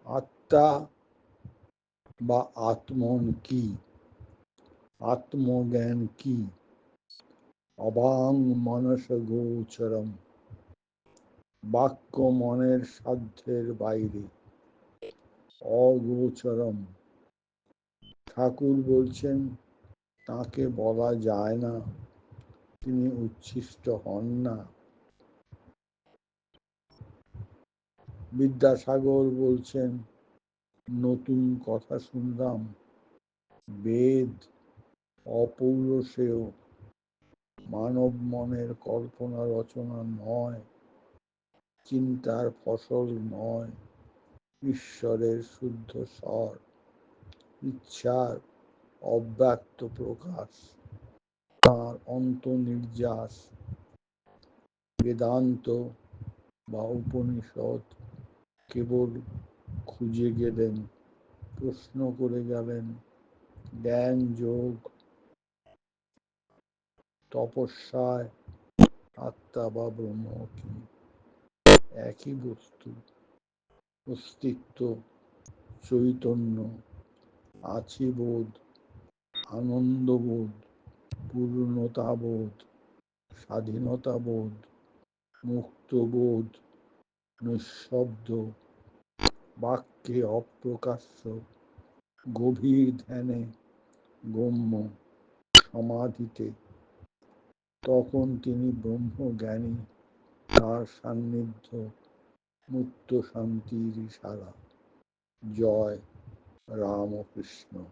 আত্মা বা আত্মন কি, আত্মজ্ঞান কি? অবাং মানস গোচরম, বাক্য মনের সাধ্যের বাইরে, অগোচরম। ঠাকুর বলছেন তাকে বলা যায় না, তিনি উচ্ছিষ্ট হন না। বিদ্যাসাগর বলছেন নতুন কথা শুনলাম, বেদ অপৌরুষেয়, মানব মনের কল্পনা রচনা নয়, চিন্তার ফসল নয়, ঈশ্বরের শুদ্ধ স্বর, ইচ্ছার অব্যক্ত প্রকাশ, তাঁর অন্তর্নির্যাস। বেদান্ত বা উপনিষদ কেবল খুঁজে গেলেন, প্রশ্ন করে গেলেন, জ্ঞান যোগ, তপস্যায় আত্মা বা ব্রহ্ম কি? একই বস্তু, অস্তিত্ব, চৈতন্য, আছি বোধ, আনন্দবোধ, পূর্ণতাবোধ, স্বাধীনতাবোধ, মুক্তবোধ, নিঃশব্দ, বাক্যে অপ্রকাশ্য, গভীর ধ্যানে গম্য, সমাধিতে। তখন তিনি ব্রহ্মজ্ঞানী, তার সান্নিধ্য মুক্ত শান্তির ইশারা। জয় রামকৃষ্ণ।